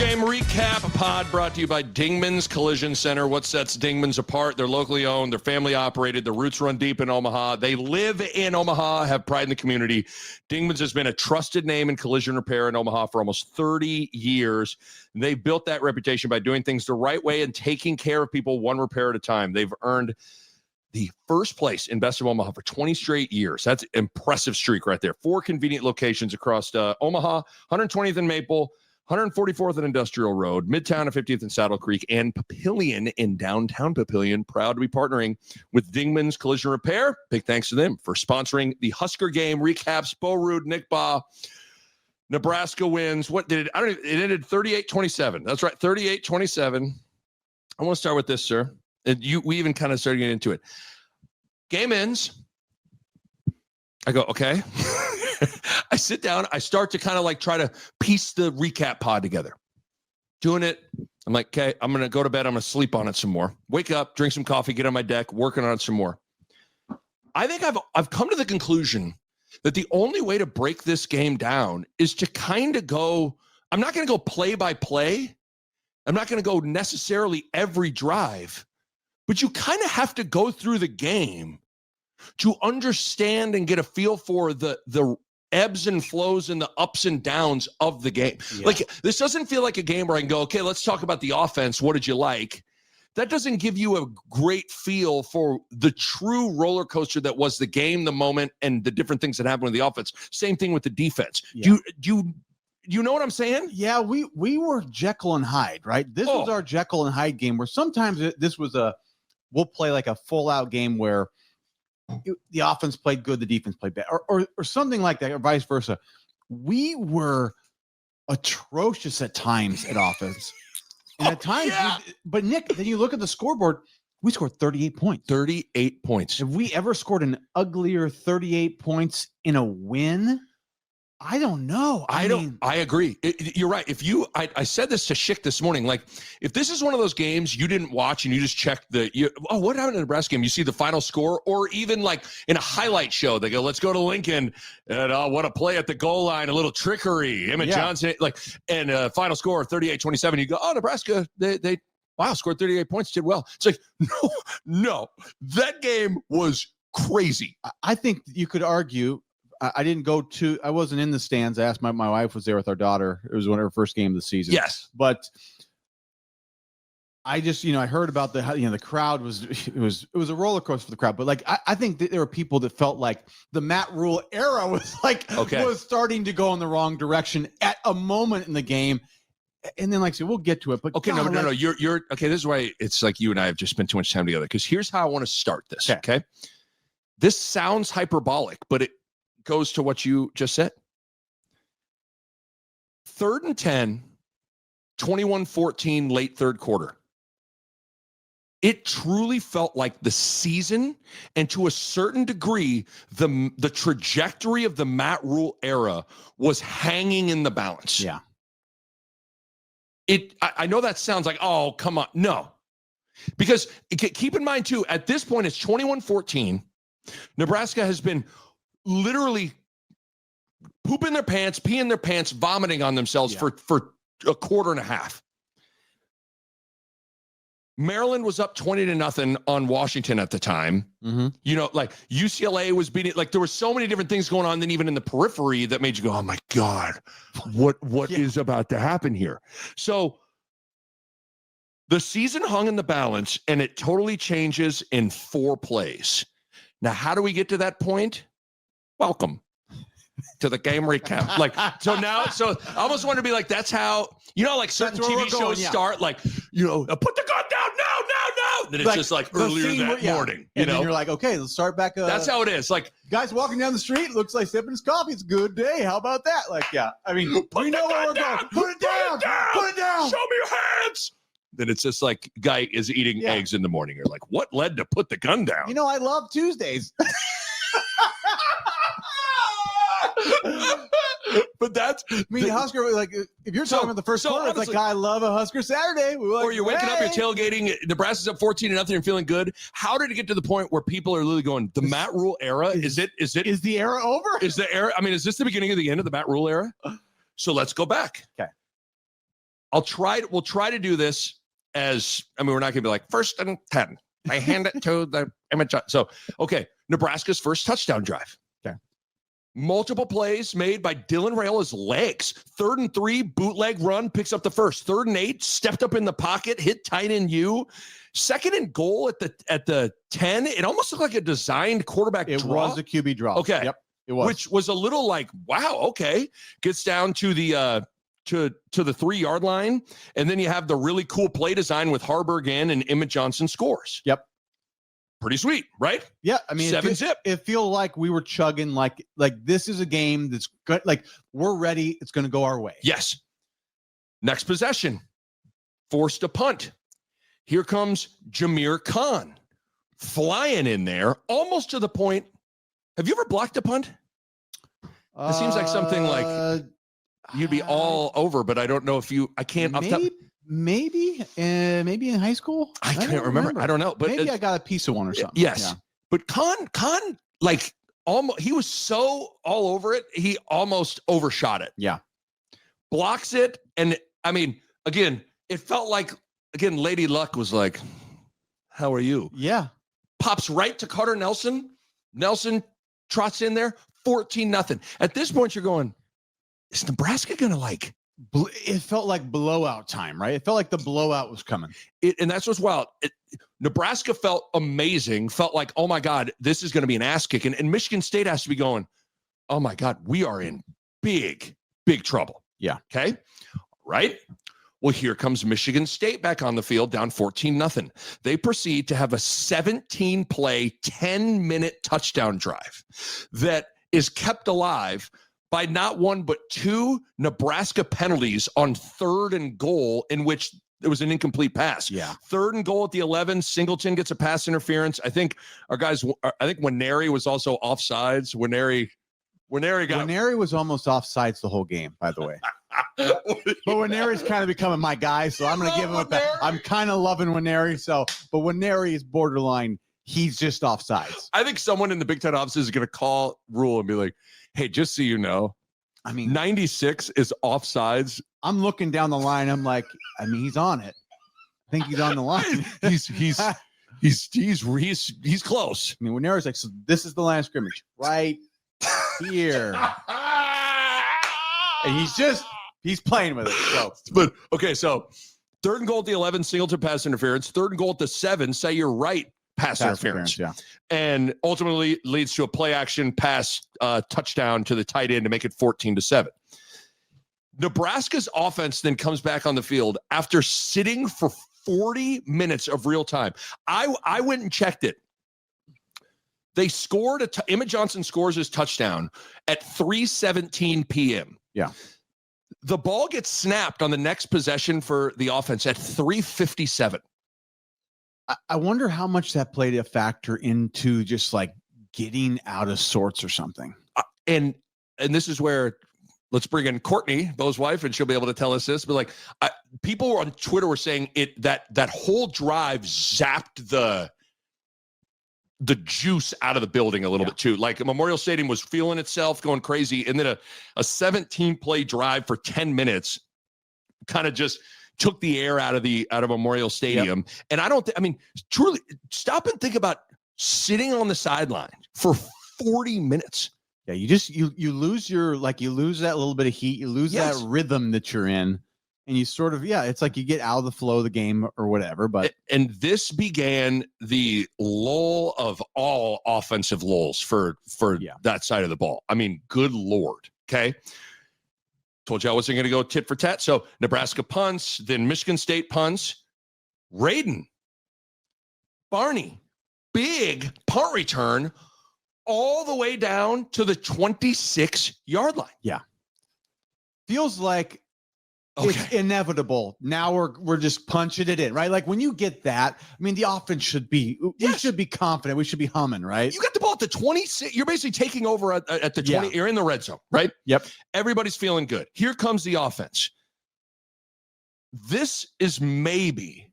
Game Recap Pod brought to you by Dingman's Collision Center. What sets Dingman's apart? They're locally owned. They're family operated. Their roots run deep in Omaha. They live in Omaha, have pride in the community. Dingman's has been a trusted name in collision repair in Omaha for almost 30 years. They built that reputation by doing things the right way and taking care of people one repair at a time. They've earned the first place in Best of Omaha for 20 straight years. That's an impressive streak right there. 4 convenient locations across Omaha, 120th and Maple, 144th and Industrial Road, Midtown and 50th and Saddle Creek, and Papillion in downtown Papillion. Proud to be partnering with Dingman's Collision Repair. Big thanks to them for sponsoring the Husker Game Recaps. Bo Ruud, Nick Bahe. Nebraska wins. It ended 38-27. That's right, 38-27. I want to start with this, sir. We even kind of started getting into it. Game ends. I go, okay. I sit down. I start to kind of like try to piece the recap pod together. Doing it. I'm like, okay, I'm going to go to bed. I'm going to sleep on it some more. Wake up, drink some coffee, get on my deck, working on it some more. I think I've come to the conclusion that the only way to break this game down is to kind of go, I'm not going to go play by play. I'm not going to go necessarily every drive, but you kind of have to go through the game to understand and get a feel for the ebbs and flows and the ups and downs of the game. Yeah. Like, this doesn't feel like a game where I can go, okay, let's talk about the offense. What did you like? That doesn't give you a great feel for the true roller coaster that was the game, the moment, and the different things that happened with the offense. Same thing with the defense. Yeah. Do you know what I'm saying? Yeah, we were Jekyll and Hyde, right? This was our Jekyll and Hyde game where sometimes this was we'll play like a full-out game where the offense played good, the defense played bad, or something like that, or vice versa. We were atrocious at times at offense. And at times, but Nick, then you look at the scoreboard, we scored 38 points. 38 points. Have we ever scored an uglier 38 points in a win? I don't know. I agree. You're right. I said this to Schick this morning. Like, if this is one of those games you didn't watch and you just checked what happened in the Nebraska game? You see the final score, or even like in a highlight show, they go, let's go to Lincoln and what a play at the goal line, a little trickery. Emmett Johnson, and final score 38-27. You go, oh, Nebraska, they scored 38 points, did well. It's like, no, that game was crazy. I think you could argue. I wasn't in the stands. I asked my wife was there with our daughter. It was one of her first game of the season. Yes. But I just, I heard about the crowd it was a roller coaster for the crowd. But like, I think that there were people that felt like the Matt Rule era was was starting to go in the wrong direction at a moment in the game. And then we'll get to it. But okay, no. You're okay. This is why it's like you and I have just spent too much time together. Because here's how I want to start this. Okay. This sounds hyperbolic, but it goes to what you just said. 3rd and 10, 21-14, late third quarter. It truly felt like the season, and to a certain degree, the trajectory of the Matt Rule era was hanging in the balance. Yeah. I know that sounds like, oh, come on. No. Because keep in mind, too, at this point, it's 21-14. Nebraska has been literally pooping their pants, peeing their pants, vomiting on themselves for a quarter and a half. Maryland was up 20-0 on Washington at the time. Mm-hmm. UCLA was beating, there were so many different things going on than even in the periphery that made you go, oh my God, what is about to happen here? So the season hung in the balance, and it totally changes in 4 plays. Now, how do we get to that point? Welcome to the game recap. So I almost want to be like, that's how, certain TV shows start, put the gun down, no. Then it's just earlier that morning, and then you're like, okay, let's start back. That's how it is. Guys walking down the street, looks like sipping his coffee. It's a good day. How about that? We know where we're going. Put it down. Show me your hands. Then it's just guy is eating eggs in the morning. You're like, what led to put the gun down? I love Tuesdays. But that's Husker, if you're talking about the first quarter, it's I love a Husker Saturday. Or you're waking up, you're tailgating, Nebraska's up 14-0 and feeling good. How did it get to the point where people are literally going, the Matt Rule era, is the era over? Is the era, is this the beginning of the end of the Matt Rule era? So let's go back. Okay. We'll try to do this as, I mean, we're not going to be like 1st and 10. I hand it to the image. So, okay. Nebraska's first touchdown drive. Okay. Multiple plays made by Dylan Raiola's legs. 3rd and 3, bootleg run, picks up the first. 3rd and 8, stepped up in the pocket, hit tight end U. 2nd and goal at the 10. It almost looked like a designed quarterback draw. It was a QB draw. Okay. Yep. It was. Which was a little like, wow, okay. Gets down to the to the 3-yard line, and then you have the really cool play design with Harburg and Emmett Johnson scores. Yep. Pretty sweet, right? Yeah, I mean, 7-zip. It feel like we were chugging like this is a game that's good. Like we're ready. It's going to go our way. Yes. Next possession, forced a punt. Here comes Jameer Khan flying in there, almost to the point. Have you ever blocked a punt? It seems like something like you'd be all over, but I don't know if I can't. Maybe in high school. I can't remember. I don't know, but maybe I got a piece of one or something. Yes, yeah. But Khan, like almost, he was so all over it, he almost overshot it. Yeah, blocks it, and I mean, again, it felt like Lady Luck was like, "How are you?" Yeah, pops right to Carter Nelson. Nelson trots in there, 14-0. At this point, you're going, is Nebraska gonna like? It felt like blowout time, right? It felt like the blowout was coming. And that's what's wild. Nebraska felt amazing, felt like, oh my God, this is going to be an ass kicking. And Michigan State has to be going, oh my God, we are in big, big trouble. Yeah. Okay. Right. Well, here comes Michigan State back on the field, down 14-0. They proceed to have a 17-play, 10-minute touchdown drive that is kept alive by not one, but 2 Nebraska penalties on 3rd and goal, in which there was an incomplete pass. Yeah. 3rd and goal at the 11, Singleton gets a pass interference. I think Nwaneri was also offsides. Nwaneri was almost offsides the whole game, by the way. But Nwaneri's kind of becoming my guy, so I'm going to give him that. I'm kind of loving Nwaneri, but Nwaneri is borderline. He's just offsides. I think someone in the Big Ten offices is going to call Rule and be like, hey, just so you know, I mean, 96 is offsides. I'm looking down the line. I'm like, I mean, he's on it. I think he's on the line. he's close. I mean, Nwaneri's like, so this is the line of scrimmage right here, and he's playing with it. So, but okay, so 3rd and goal at the 11, Singleton pass interference. 3rd and goal at the 7, say you're right. Pass interference, yeah, and ultimately leads to a play action pass touchdown to the tight end to make it 14-7. Nebraska's offense then comes back on the field after sitting for 40 minutes of real time. I went and checked it. They scored Emmett Johnson scores his touchdown at 3:17 p.m. Yeah. The ball gets snapped on the next possession for the offense at 3:57. I wonder how much that played a factor into just like getting out of sorts or something. And this is where let's bring in Courtney, Bo's wife, and she'll be able to tell us this. But like, people on Twitter were saying that whole drive zapped the juice out of the building a little bit too. Like Memorial Stadium was feeling itself, going crazy, and then a 17-play drive for 10 minutes kind of just took the air out of Memorial Stadium. Yep. And truly stop and think about sitting on the sideline for 40 minutes. Yeah. You lose that little bit of heat. You lose that rhythm that you're in, and you sort of, it's like you get out of the flow of the game or whatever. But, and this began the lull of all offensive lulls for that side of the ball. I mean, good Lord. Okay. Told you I wasn't going to go tit for tat. So Nebraska punts, then Michigan State punts. Raiden, Barney, big punt return all the way down to the 26-yard line. Yeah. Feels like it's inevitable. Now we're just punching it in, right? Like when you get that, I mean, the offense should be, we should be confident. We should be humming, right? You got the ball at the 26. You're basically taking over at the 20. Yeah. You're in the red zone, right? Yep. Everybody's feeling good. Here comes the offense. This is maybe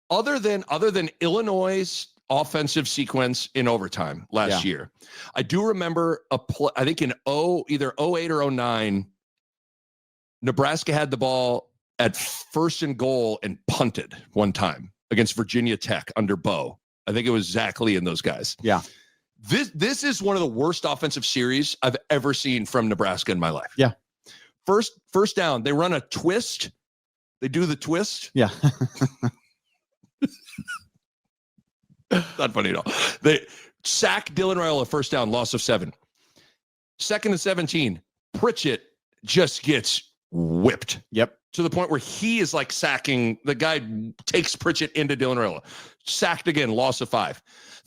other than Illinois' offensive sequence in overtime last year. I do remember I think in either 08 or 09, Nebraska had the ball at first and goal and punted one time against Virginia Tech under Bo. I think it was Zach Lee and those guys. Yeah. This is one of the worst offensive series I've ever seen from Nebraska in my life. Yeah. First down, they run a twist. They do the twist. Yeah. Not funny at all. They sack Dylan Raiola, first down, loss of 7. 2nd and 17, Pritchett just gets whipped. Yep. To the point where he is like sacking. The guy takes Pritchett into Dylan Raiola. Sacked again, loss of 5.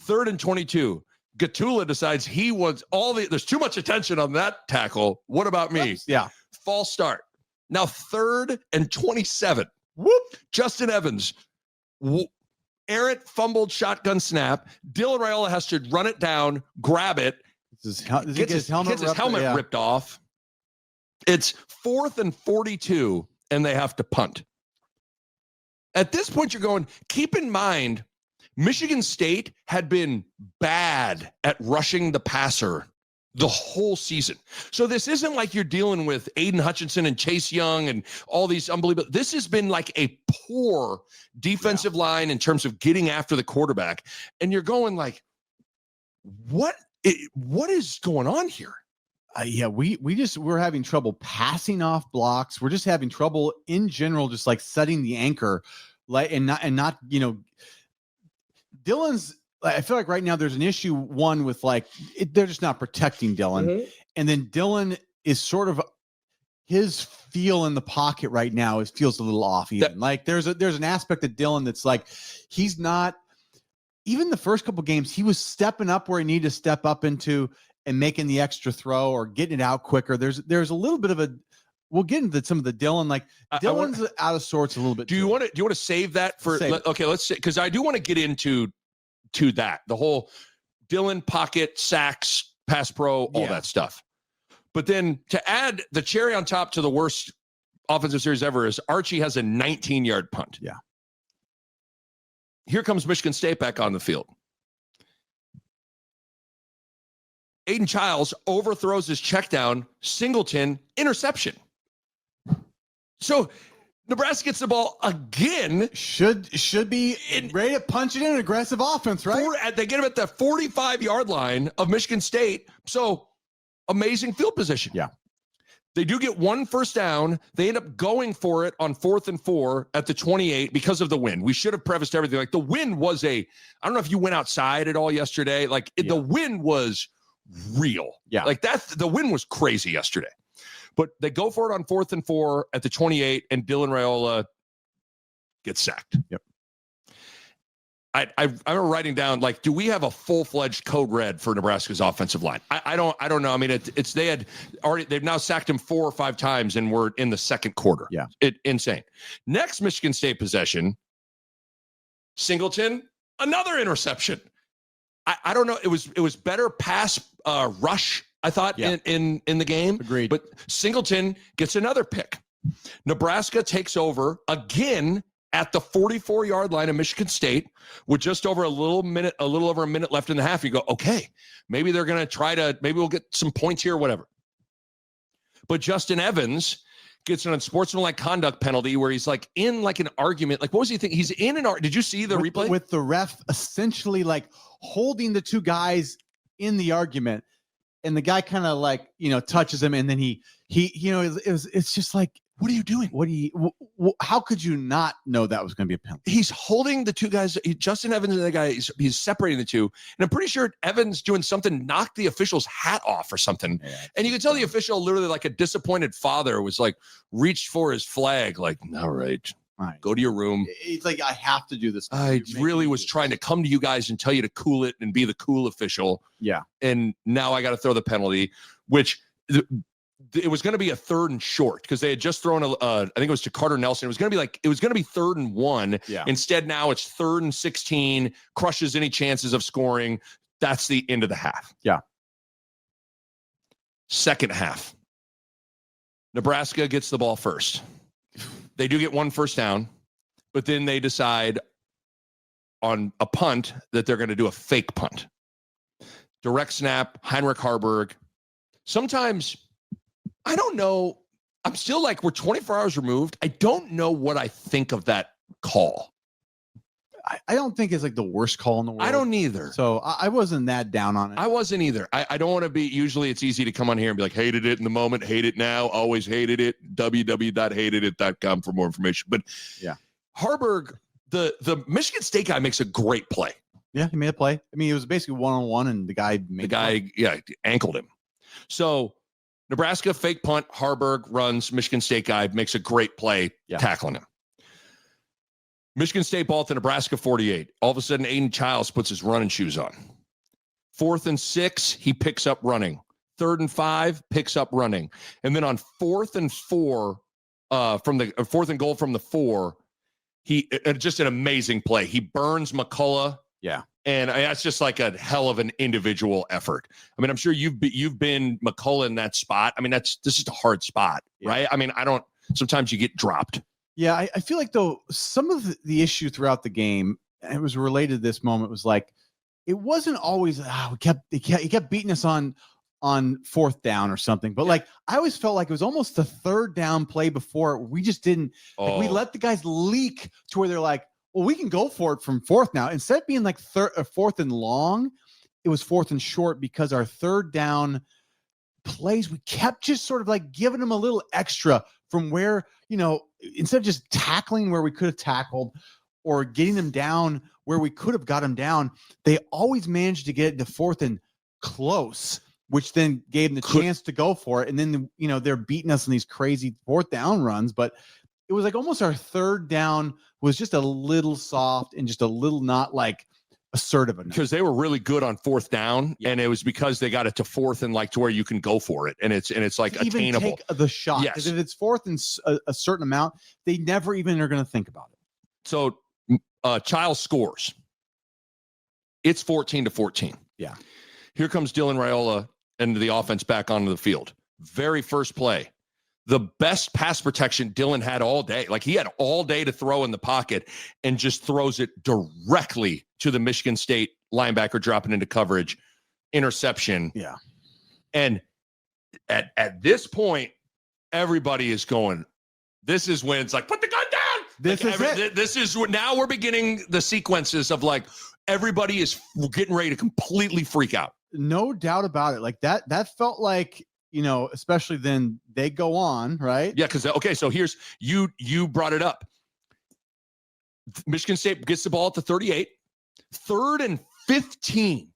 3rd and 22, Gatula decides he wants there's too much attention on that tackle. What about me? Oops. Yeah. False start. Now 3rd and 27. Whoop. Justin Evans, errant fumbled shotgun snap. Dylan Raiola has to run it down, grab it. Gets his helmet ripped off. It's 4th and 42, and they have to punt. At this point, you're going, keep in mind, Michigan State had been bad at rushing the passer the whole season. So this isn't like you're dealing with Aiden Hutchinson and Chase Young and all these unbelievable. This has been like a poor defensive line in terms of getting after the quarterback. And you're going like, what is going on here? We're having trouble passing off blocks. We're just having trouble in general, just like setting the anchor, and not Dylan's. I feel like right now there's an issue with they're just not protecting Dylan, Mm-hmm. and then Dylan is sort of his feel in the pocket right now feels a little off. Even there's an aspect of Dylan that's like he's not. Even the first couple games, he was stepping up where he needed to step up into and making the extra throw or getting it out quicker. There's a little bit of a. We'll get into some of the Dylan. Dylan's out of sorts a little bit. Do you want to save that for? Okay, let's say because I do want to get into that the whole Dylan pocket sacks, pass pro, all that stuff. But then to add the cherry on top to the worst offensive series ever is Archie has a 19-yard punt. Yeah. Here comes Michigan State back on the field. Aiden Childs overthrows his check down, Singleton, interception. So Nebraska gets the ball again. Should be ready to punch it in an aggressive offense, right? They get him at the 45-yard line of Michigan State. So amazing field position. Yeah. They do get 1 first down. They end up going for it on 4th and 4 at the 28 because of the wind. We should have prefaced everything. Like the wind was I don't know if you went outside at all yesterday. The wind was real. Yeah. The wind was crazy yesterday. But they go for it on 4th and 4 at the 28, and Dylan Raiola gets sacked. Yep. I'm writing down do we have a full-fledged code red for Nebraska's offensive line? I don't know. I mean, they've now sacked him 4 or 5 times, and we're in the second quarter. Yeah, insane. Next Michigan State possession, Singleton, another interception. I don't know. It was better pass rush. I thought in the game. Agreed. But Singleton gets another pick. Nebraska takes over again at the 44-yard line of Michigan State with just over a little over a minute left in the half. You go, okay, maybe they're going to maybe we'll get some points here or whatever. But Justin Evans gets an unsportsmanlike conduct penalty where he's in an argument. What was he thinking? He's in did you see the replay? With the ref essentially holding the two guys in the argument. And the guy kind of touches him, and then it's just what are you doing? How could you not know that was going to be a penalty? He's holding the two guys, Justin Evans and the guy, he's separating the two. And I'm pretty sure Evans doing something, knocked the official's hat off or something. Yeah, and you can tell the official literally like a disappointed father was reached for his flag. All right. Go to your room. It's I have to do this. I really was trying to come to you guys and tell you to cool it and be the cool official. Yeah. And now I got to throw the penalty, which it was going to be a 3rd and short because they had just thrown I think it was to Carter Nelson. It was going to be 3rd and 1. Yeah. Instead, now it's 3rd and 16, crushes any chances of scoring. That's the end of the half. Yeah. Second half. Nebraska gets the ball first. They do get 1 first down, but then they decide on a punt that they're going to do a fake punt. Direct snap, Heinrich Harburg. Sometimes, I don't know, I'm still like, we're 24 hours removed. I don't know what I think of that call. I don't think it's like the worst call in the world. I don't either. So I wasn't that down on it. I wasn't either. I don't want to be, usually it's easy to come on here and be like, hated it in the moment, hate it now, always hated it, www.hatedit.com for more information. But yeah, Harburg, the Michigan State guy makes a great play. Yeah, he made a play. I mean, it was basically one-on-one, and the guy ankled him. So Nebraska fake punt, Harburg runs, Michigan State guy makes a great play tackling him. Michigan State ball at the Nebraska 48. All of a sudden, Aiden Childs puts his running shoes on. 4th and 6, he picks up running. 3rd and 5, picks up running. And then on 4th and 4, from the 4th and goal from the 4, he just an amazing play. He burns McCullough. Yeah. And that's just like a hell of an individual effort. I mean, I'm sure you've been McCullough in that spot. I mean, this is a hard spot, right? I mean, sometimes you get dropped. Yeah, I feel like, though, some of the issue throughout the game, and it was related to this moment, was like, it wasn't always, he kept beating us on 4th down or something. But, like, I always felt like it was almost the 3rd down play before. We just didn't, we let the guys leak to where they're like, well, we can go for it from 4th now. Instead of being like 4th and long, it was 4th and short, because our 3rd down plays, we kept just sort of like giving them a little extra from where, instead of just tackling where we could have tackled or getting them down where we could have got them down, they always managed to get it to 4th and close, which then gave them the chance to go for it. And then, they're beating us in these crazy 4th down runs. But it was like almost our 3rd down was just a little soft and just a little not like assertive enough. Because they were really good on 4th down, and it was because they got it to 4th and like to where you can go for it, and it's like to even attainable. Take the shot. Yes. If it's 4th and a certain amount, they never even are going to think about it. So Childs scores. It's 14-14. Yeah. Here comes Dylan Raiola and the offense back onto the field. Very first play. The best pass protection Dylan had all day. Like, he had all day to throw in the pocket, and just throws it directly to the Michigan State linebacker dropping into coverage. Interception. Yeah. And at this point, everybody is going, this is when it's like, put the gun down. This is what, now we're beginning the sequences of like, everybody is getting ready to completely freak out. No doubt about it. Like that felt like, especially then they go on, right? Yeah, because, okay, so here's, you brought it up. Michigan State gets the ball at the 38. 3rd and 15.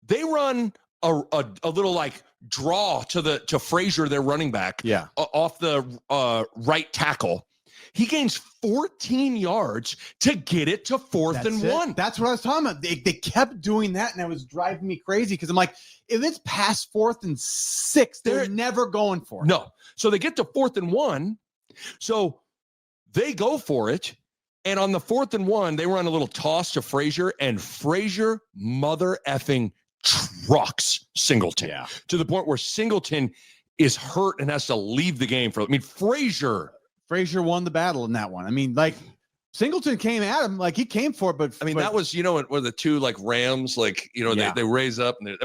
They run a little like draw to Frazier, their running back, off the right tackle. He gains 14 yards to get it to 4th and 1. That's what I was talking about. They kept doing that, and it was driving me crazy, because I'm like, if it's past 4th and 6, they're never going for it. No. So they get to 4th and 1. So they go for it. And on the 4th and 1, they run a little toss to Frazier, and Frazier mother effing trucks Singleton to the point where Singleton is hurt and has to leave the game Frazier won the battle in that one. I mean, like, Singleton came at him, like he came for it, but that was, where the two like Rams, like, they raise up. And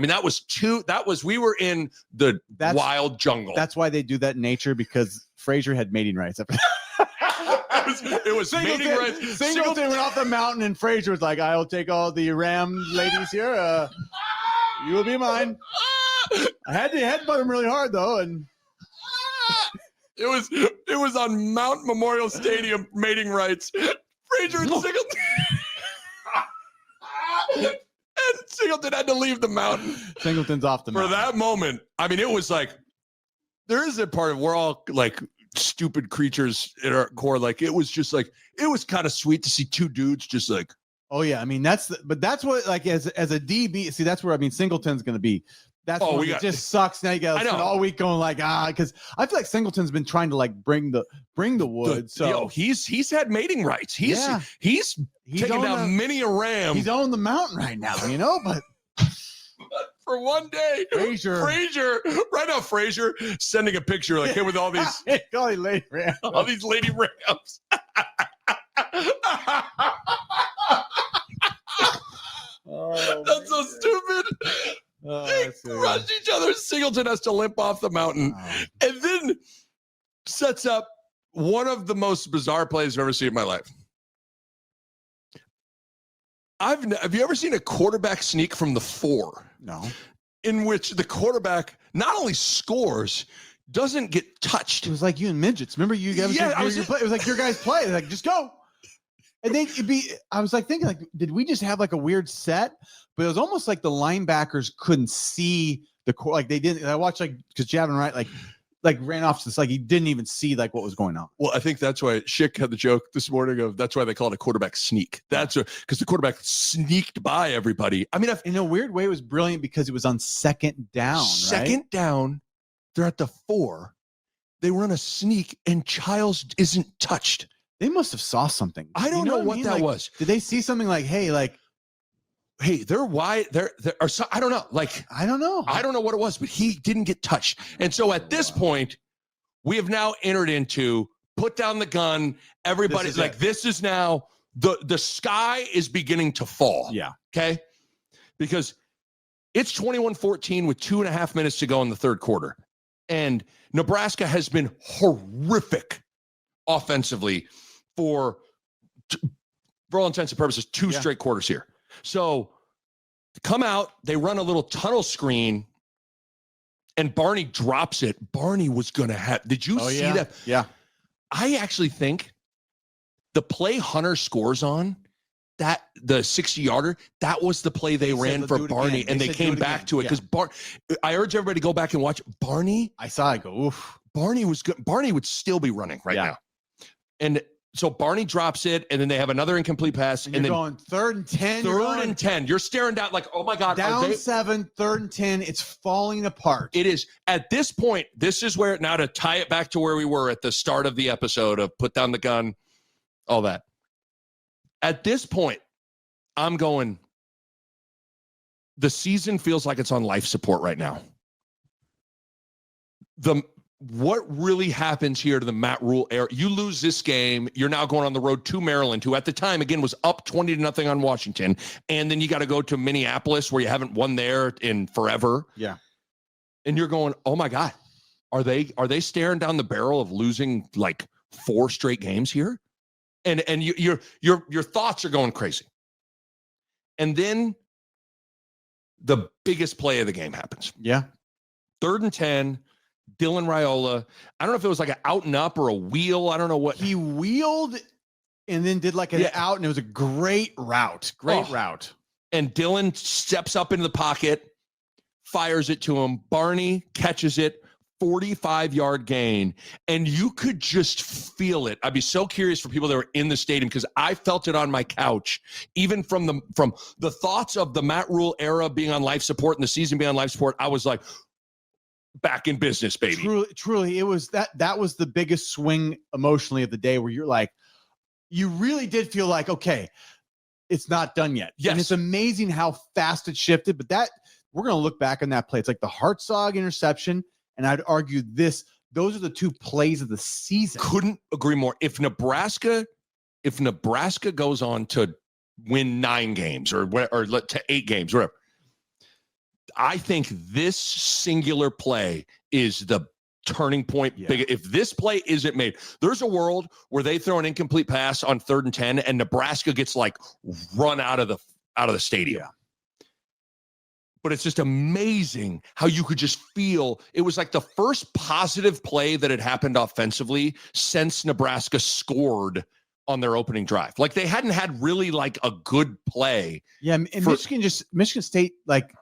we were in the wild jungle. That's why they do that in nature, because Frazier had mating rights. It was mating rights. Singleton went off the mountain, and Frazier was like, I'll take all the Ram ladies here. You will be mine. I had to headbutt him really hard, though, and it was on Mount Memorial Stadium mating rights. Frazier and Singleton. And Singleton had to leave the mountain. Singleton's off the mountain. For that moment, I mean, it was like, there is a part of, we're all like stupid creatures in our core. Like, it was just like, it was kind of sweet to see two dudes just like, oh yeah. I mean, that's what, like, as a DB, see, that's where, I mean, Singleton's going to be. That's it just sucks. Now you got to spend all week going like, because I feel like Singleton's been trying to like bring the wood. So he's had mating rights. He's taken down many a Ram. He's on the mountain right now, but for one day, Frazier, right now, Frazier sending a picture like him with all these lady Rams. All these lady Rams. That's so stupid. They crushed each other. Singleton has to limp off the mountain. And then sets up one of the most bizarre plays I've ever seen in my life. Have you ever seen a quarterback sneak from the 4? No. In which the quarterback not only scores, doesn't get touched. It was like you and midgets. Remember you guys? Yeah, it was like your guys play. Like, just go. And then I was like thinking, like, did we just have like a weird set? But it was almost like the linebackers couldn't see like they didn't. I watched like because Javin Wright like ran off to this, like he didn't even see like what was going on. Well, I think that's why Schick had the joke this morning of that's why they call it a quarterback sneak. That's because the quarterback sneaked by everybody. I mean, in a weird way, it was brilliant because it was on second down. Second down, they're at the 4. They run a sneak and Childs isn't touched. They must have saw something. I don't know what that was. Did they see something like, hey, they're wide. Or so, I don't know. Like, I don't know. I don't know what it was, but he didn't get touched. And so at this point, we have now entered into put down the gun. Everybody's like, this is now the sky is beginning to fall. Yeah. Okay. Because it's 21-14 with 2.5 minutes to go in the third quarter. And Nebraska has been horrific offensively for all intents and purposes, 2 straight quarters here. So come out, they run a little tunnel screen, and Barney drops it. Barney was going to have, did you see that? Yeah. I actually think the play Hunter scores on, that the 60-yarder, that was the play they ran for Barney, and they came back to it because I urge everybody to go back and watch Barney. I saw it go, oof. Barney was good. Barney would still be running right now. And so Barney drops it, and then they have another incomplete pass. And then going 3rd and 10. 3rd and 10. You're staring down like, oh my God. Down 7, 3rd and 10. It's falling apart. It is. At this point, this is where, now to tie it back to where we were at the start of the episode of put down the gun, all that. At this point, I'm going, the season feels like it's on life support right now. What really happens here to the Matt Rule era? You lose this game, you're now going on the road to Maryland, who at the time, again, was up 20-0 on Washington. And then you got to go to Minneapolis, where you haven't won there in forever. Yeah. And you're going, oh my God, are they staring down the barrel of losing like 4 straight games here? And your thoughts are going crazy. And then the biggest play of the game happens. Yeah. 3rd and 10. Dylan Raiola. I don't know if it was like an out and up or a wheel. I don't know what. He wheeled and then did like an out, and it was a great route. Route. And Dylan steps up into the pocket, fires it to him. Barney catches it, 45-yard gain. And you could just feel it. I'd be so curious for people that were in the stadium, because I felt it on my couch, even from the thoughts of the Matt Rule era being on life support and the season being on life support. I was like, back in business, baby. Truly, it was that was the biggest swing emotionally of the day, where you're like, you really did feel like, okay, it's not done yet. Yes. And it's amazing how fast it shifted. But that, we're going to look back on that play. It's like the Hartzog interception, and I'd argue those are the 2 plays of the season. Couldn't agree more. If Nebraska goes on to win 9 games or to 8 games, whatever, I think this singular play is the turning point. Yeah. If this play isn't made, there's a world where they throw an incomplete pass on 3rd and 10 and Nebraska gets like run out of the stadium. Yeah. But it's just amazing how you could just feel it was like the first positive play that had happened offensively since Nebraska scored on their opening drive. Like they hadn't had really like a good play. Yeah. And Michigan State, like,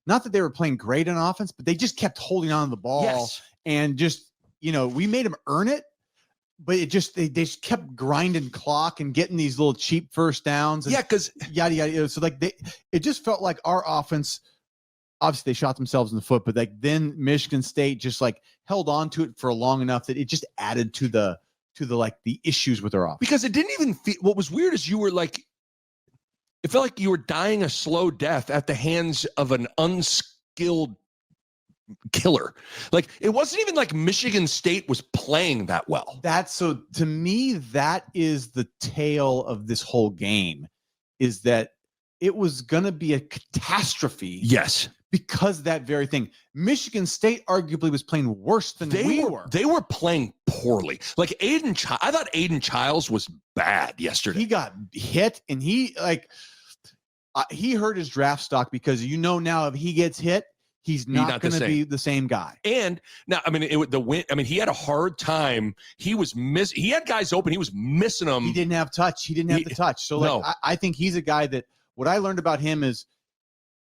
not that they were playing great on offense, but they just kept holding on to the ball and just, we made them earn it, but it just, they just kept grinding clock and getting these little cheap first downs. And because yada, yada. So like it just felt like our offense, obviously they shot themselves in the foot, but like then Michigan State just like held on to it for long enough that it just added to the issues with their offense. Because it didn't even feel, what was weird is you were like, it felt like you were dying a slow death at the hands of an unskilled killer. Like it wasn't even like Michigan State was playing that well. So to me, that is the tale of this whole game, is that it was going to be a catastrophe. Yes. because of that very thing. Michigan State arguably was playing worse than we were. They were playing poorly. Like I thought Aiden Childs was bad yesterday. He got hit, and he hurt his draft stock because now if he gets hit, he's not going to be the same guy. And now, I mean, he had a hard time. He had guys open. He was missing them. He didn't have touch. He didn't have the touch. So I think he's a guy that what I learned about him is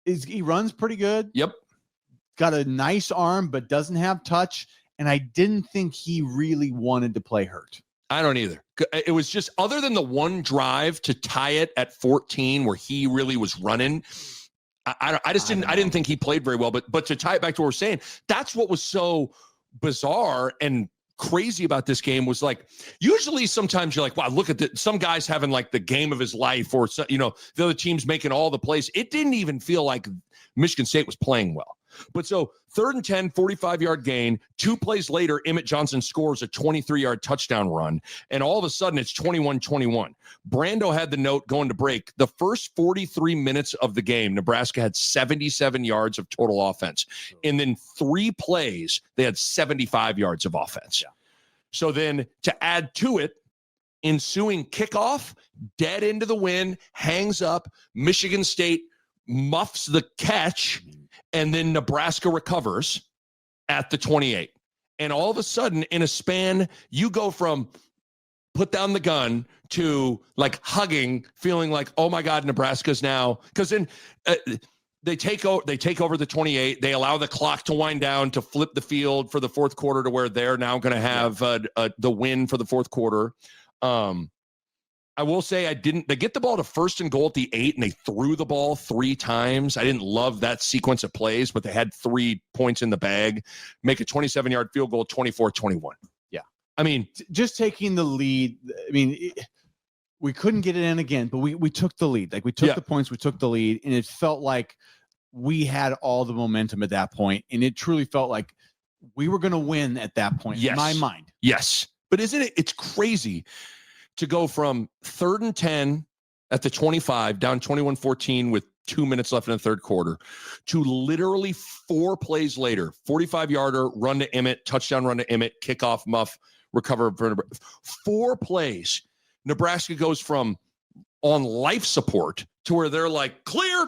he runs pretty good. Yep. Got a nice arm, but doesn't have touch. And I didn't think he really wanted to play hurt. I don't either. It was just, other than the one drive to tie it at 14 where he really was running, I didn't think he played very well. But to tie it back to what we're saying, that's what was so bizarre and crazy about this game was like, usually sometimes you're like, wow, look at some guys having like the game of his life, or the other team's making all the plays. It didn't even feel like Michigan State was playing well. But so 3rd and 10, 45-yard gain. 2 plays later, Emmett Johnson scores a 23-yard touchdown run. And all of a sudden, it's 21-21. Brando had the note going to break. The first 43 minutes of the game, Nebraska had 77 yards of total offense. And then 3 plays, they had 75 yards of offense. Yeah. So then to add to it, ensuing kickoff, dead into the wind, hangs up. Michigan State muffs the catch. And then Nebraska recovers at the 28. And all of a sudden, in a span, you go from put down the gun to like hugging, feeling like, oh my God, Nebraska's now. Because then they take over the 28. They allow the clock to wind down to flip the field for the fourth quarter to where they're now going to have the win for the fourth quarter. I will say they get the ball to 1st and goal at the 8, and they threw the ball 3 times. I didn't love that sequence of plays, but they had 3 points in the bag, make a 27-yard field goal, 24-21. Yeah. I mean, just taking the lead. I mean, we couldn't get it in again, but we took the lead. Like we took the points, we took the lead, and it felt like we had all the momentum at that point, and it truly felt like we were going to win at that point in my mind. Yes. But isn't it? It's crazy to go from 3rd and 10 at the 25, down 21-14 with 2 minutes left in the third quarter, to literally 4 plays later, 45-yarder, run to Emmett, touchdown run to Emmett, kickoff, muff, recover. 4 plays. Nebraska goes from on life support to where they're like, clear,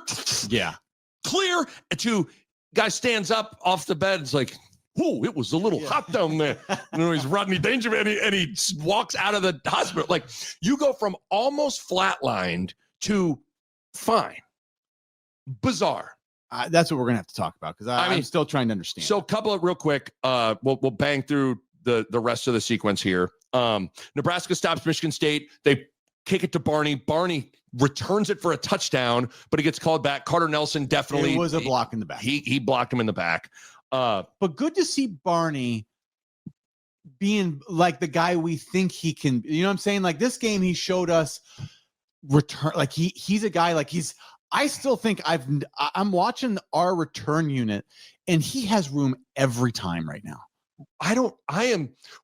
clear, to guy stands up off the bed. It's like, oh, it was a little hot down there. He's Rodney Dangerfield, and he walks out of the hospital. Like, you go from almost flatlined to fine. Bizarre. That's what we're going to have to talk about, because I'm still trying to understand. So a couple of real quick, we'll bang through the rest of the sequence here. Nebraska stops Michigan State. They kick it to Barney. Barney returns it for a touchdown, but it gets called back. Carter Nelson definitely. It was a block in the back. He blocked him in the back. But good to see Barney being like the guy we think he can. You know what I'm saying? Like this game, he showed us return. Like he's a guy. Like I still think I'm watching our return unit, and he has room every time right now.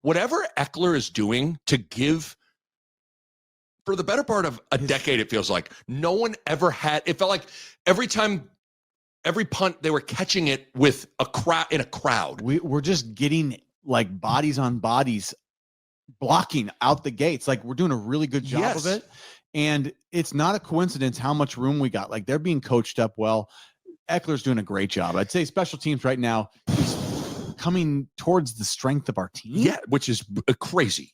Whatever Eckler is doing to give. For the better part of a decade, it feels like no one ever had. It felt like every punt, they were catching it with a crowd. We're just getting like bodies on bodies blocking out the gates. Like we're doing a really good job of it. And it's not a coincidence how much room we got. Like they're being coached up well. Eckler's doing a great job. I'd say special teams right now is coming towards the strength of our team. Yeah, which is crazy.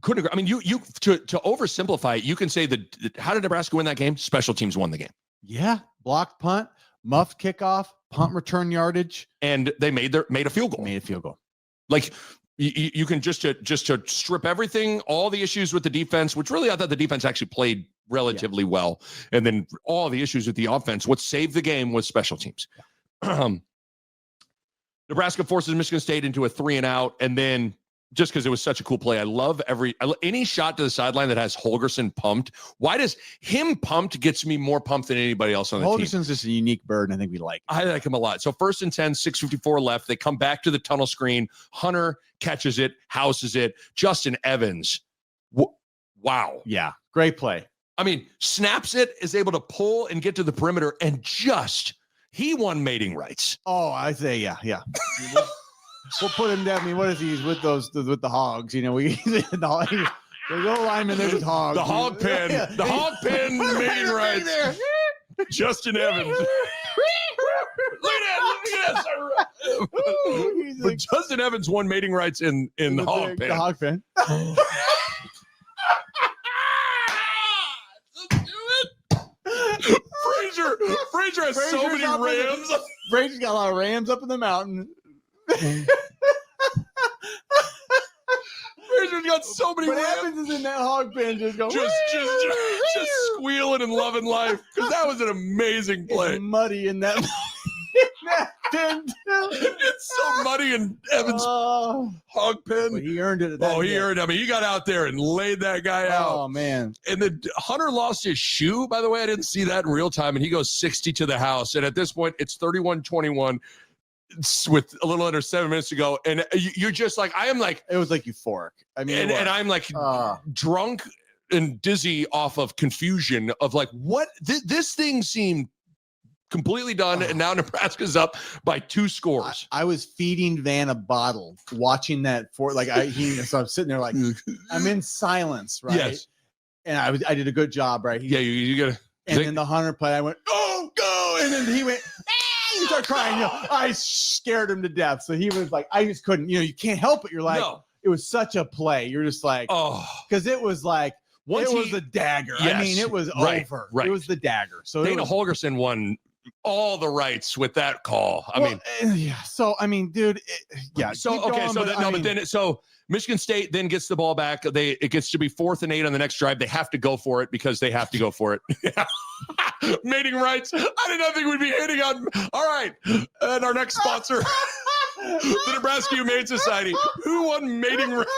Couldn't agree. I mean, you to oversimplify it, you can say that how did Nebraska win that game? Special teams won the game. Yeah, blocked punt, muffed kickoff, punt return yardage, and they made a field goal. Made a field goal. Like you can just to strip everything, all the issues with the defense, which really I thought the defense actually played relatively well, and then all the issues with the offense. What saved the game was special teams. Nebraska forces Michigan State into a 3-and-out, and then. Just because it was such a cool play. I love any shot to the sideline that has Holgerson pumped. Why does him pumped gets me more pumped than anybody else on the team? Holgerson's just a unique bird, and I think we like him. I like him a lot. So 1st and 10, 6:54 left. They come back to the tunnel screen. Hunter catches it, houses it. Justin Evans. Wow. Yeah, great play. I mean, snaps it, is able to pull and get to the perimeter, and he won mating rights. Oh, I say, yeah. We'll put him down. I mean, what is he? He's with the hogs, the old lineman there with hogs. The hog pen. Yeah. The hog pen mating rights. Justin Evans. Look at that. But Justin Evans won mating rights in the hog pen. The hog pen. Frazier has so many rams. Frazier's got a lot of rams up in the mountain. Frazier's got so many rams. What happens is in that hog pen just going just squealing and loving life, because that was an amazing play. It's muddy in that pen. It's so muddy in Evans' hog pen. Well, he earned it. He earned it. I mean, he got out there and laid that guy out. Oh, man. And then Hunter lost his shoe, by the way. I didn't see that in real time. And he goes 60 to the house. And at this point, it's 31-21 with a little under 7 minutes to go. And you're just like, I am like. It was like euphoric. I mean, and I'm like drunk and dizzy off of confusion of like, what? This thing seemed completely done, and now Nebraska's up by 2 scores. I was feeding Van a bottle, watching that so I'm sitting there like I'm in silence, right? Yes. And I did a good job, right? You gotta. And then the Hunter play, I went, go, and then he went, he started crying. I scared him to death. So he was like, I just couldn't. You can't help it. You're like, no. It was such a play. You're just like, because it was like. It was a dagger. Yes, I mean, it was over. Right. It was the dagger. So Dana Holgerson won all the rights with that call. So I mean, dude, So Michigan State then gets the ball back. It gets to be 4th and 8 on the next drive. They have to go for it because they have to go for it. Mating rights. I did not think we'd be hitting on. All right, and our next sponsor, the Nebraska Humane Society, who won mating rights.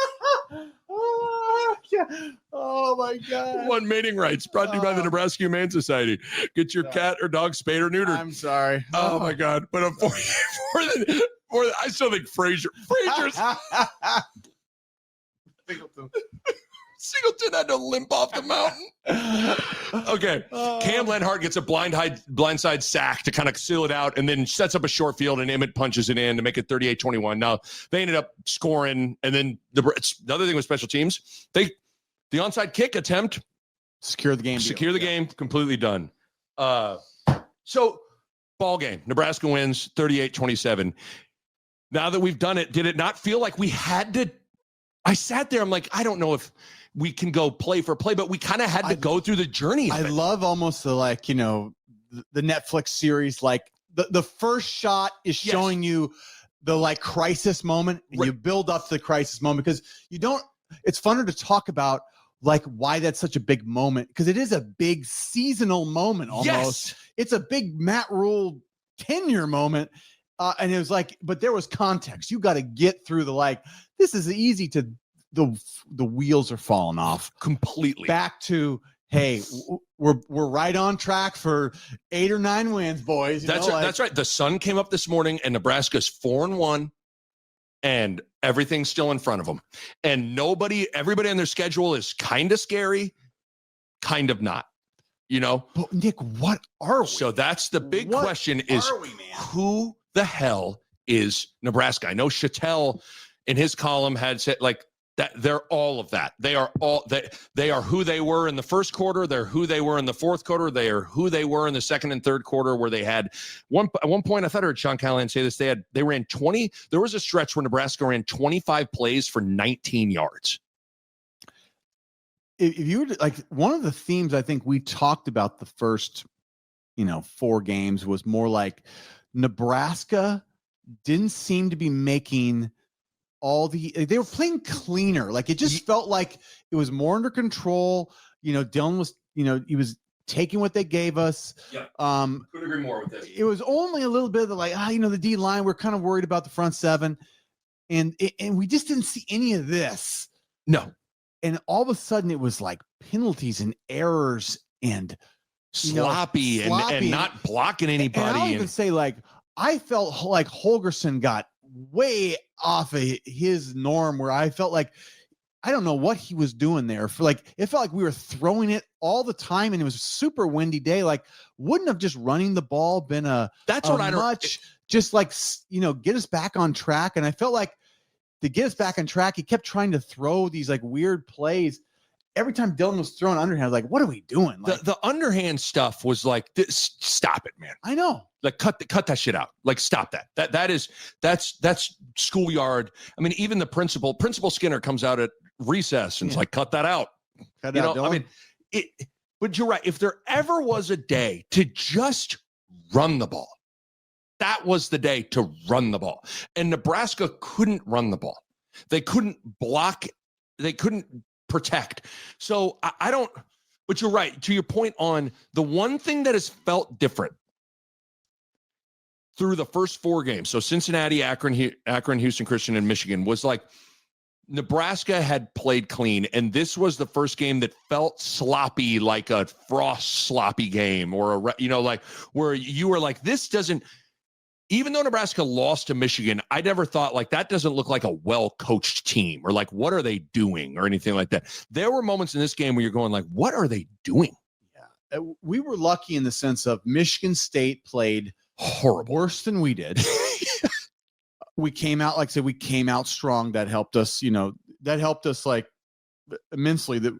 Oh my God! Won mating rights, brought to you by the Nebraska Humane Society. Get your cat or dog spayed or neutered. I'm sorry. Oh my God! But I still think Frazier's Singleton had to limp off the mountain. Okay. Cam Lenhart gets a blindside sack to kind of seal it out, and then sets up a short field, and Emmett punches it in to make it 38-21. Now, they ended up scoring, and then the other thing with special teams, the onside kick attempt. Secure the game. Game, completely done. So, ball game. Nebraska wins 38-27. Now that we've done it, did it not feel like we had to? I sat there, I'm like, I don't know if we can go play for play, but we kind of had to go through the journey. I love almost the the Netflix series, like the first shot is showing you the crisis moment, and you build up to the crisis moment because it's funner to talk about why that's such a big moment, because it is a big seasonal moment almost. Yes. It's a big Matt Rule tenure moment. And it was but there was context. You got to get through this is easy to the wheels are falling off completely. Back to, hey, we're right on track for 8 or 9 wins, boys. That's right. The sun came up this morning, and Nebraska's 4-1, and everything's still in front of them. And everybody on their schedule is kind of scary, kind of not. But Nick, what are we? So that's the big question: who the hell is Nebraska? I know Chattel in his column had said that they're all of that. They are all they are who they were in the first quarter. They're who they were in the fourth quarter. They are who they were in the second and third quarter, where they had at one point, I thought I heard Sean Callahan say this. They ran 20. There was a stretch where Nebraska ran 25 plays for 19 yards. If you were one of the themes I think we talked about the first, 4 games was more like Nebraska didn't seem to be making they were playing cleaner. It just felt like it was more under control. Dylan was, he was taking what they gave us. Yeah. Couldn't agree more with this. It was only a little bit of the D line. We're kind of worried about the front 7. And we just didn't see any of this. No. And all of a sudden it was penalties and errors and sloppy and not blocking anybody. And I'll even say I felt like Holgerson got way off of his norm, where I felt like I don't know what he was doing there. For like, it felt like we were throwing it all the time, and it was a super windy day. Like, wouldn't have just running the ball been just like, get us back on track? And I felt like to get us back on track, he kept trying to throw these like weird plays. Every time Dylan was throwing underhand, I was like, what are we doing? Like, the underhand stuff was like, stop it, man. I know. Like cut that shit out. Like stop that. That's schoolyard. I mean, even the principal Skinner comes out at recess and it's like, cut that out. Cut out, Dylan. I mean, but you're right. If there ever was a day to just run the ball, that was the day to run the ball. And Nebraska couldn't run the ball. They couldn't block. They couldn't protect. So I don't, but you're right. To your point on the one thing that has felt different through the first 4 games. So Cincinnati, Akron, Houston Christian, and Michigan was like Nebraska had played clean. And this was the first game that felt sloppy, like a Frost sloppy game or like where you were like, this doesn't, even though Nebraska lost to Michigan, I never thought like that doesn't look like a well-coached team or like, what are they doing or anything like that. There were moments in this game where you're going like, what are they doing? Yeah. We were lucky in the sense of Michigan State played horrible, worse than we did. We came out, like I said, we came out strong. That helped us, like immensely that,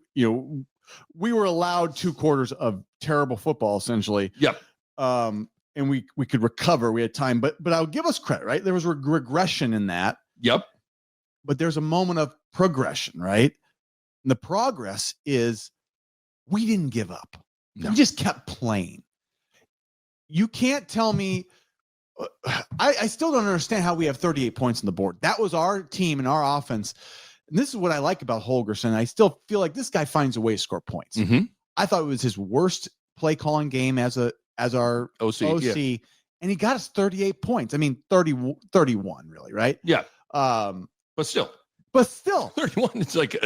we were allowed 2 quarters of terrible football essentially. Yep. And we could recover. We had time, but I'll give us credit, right? There was regression in that. Yep. But there's a moment of progression, right? And the progress is we didn't give up. No. We just kept playing. You can't tell me. I still don't understand how we have 38 points on the board. That was our team and our offense. And this is what I like about Holgorsen. I still feel like this guy finds a way to score points. Mm-hmm. I thought it was his worst play calling game as our OC, yeah. And he got us 38 points. I mean, 31 really, right? Yeah. But still 31. It's like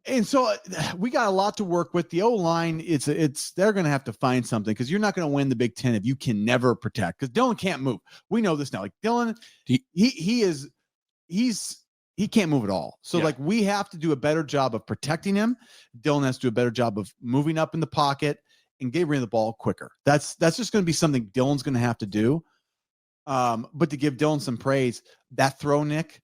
and so we got a lot to work with. The O-line, they're going to have to find something because you're not going to win the Big Ten if you can never protect. Because Dylan can't move. We know this now. Like Dylan, he can't move at all. So like we have to do a better job of protecting him. Dylan has to do a better job of moving up in the pocket and getting rid of the ball quicker. That's just going to be something Dylan's going to have to do. But to give Dylan some praise, that throw, Nick,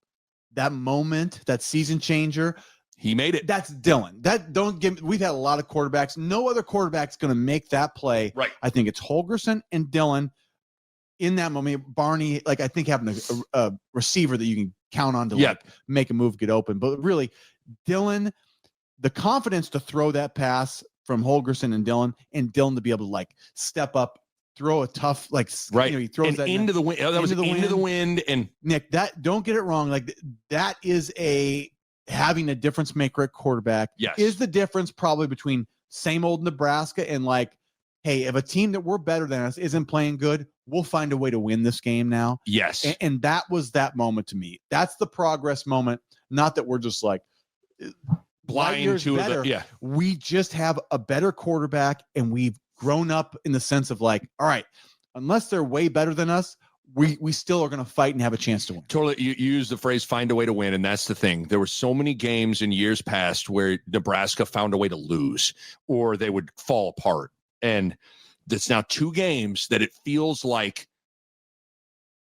that moment, that season changer, he made it. That's Dylan. We've had a lot of quarterbacks. No other quarterback's going to make that play. Right. I think it's Holgorsen and Dylan in that moment. Barney, like I think having a receiver that you can count on to like make a move, get open. But really, Dylan, the confidence to throw that pass from Holgorsen and Dylan to be able to like step up, throw a tough, like, he throws and that into the wind. That was into the wind. And Nick, don't get it wrong. Like that is having a difference maker at quarterback. Yes. Is the difference probably between same old Nebraska and like, hey, if a team that we're better than us isn't playing good, we'll find a way to win this game now. Yes. And that was that moment to me. That's the progress moment. Not that we're just like blind to better. We just have a better quarterback and we've grown up in the sense of like, all right, unless they're way better than us, we still are going to fight and have a chance to win. Totally. You use the phrase find a way to win. And that's the thing. There were so many games in years past where Nebraska found a way to lose or they would fall apart. And it's now 2 games that it feels like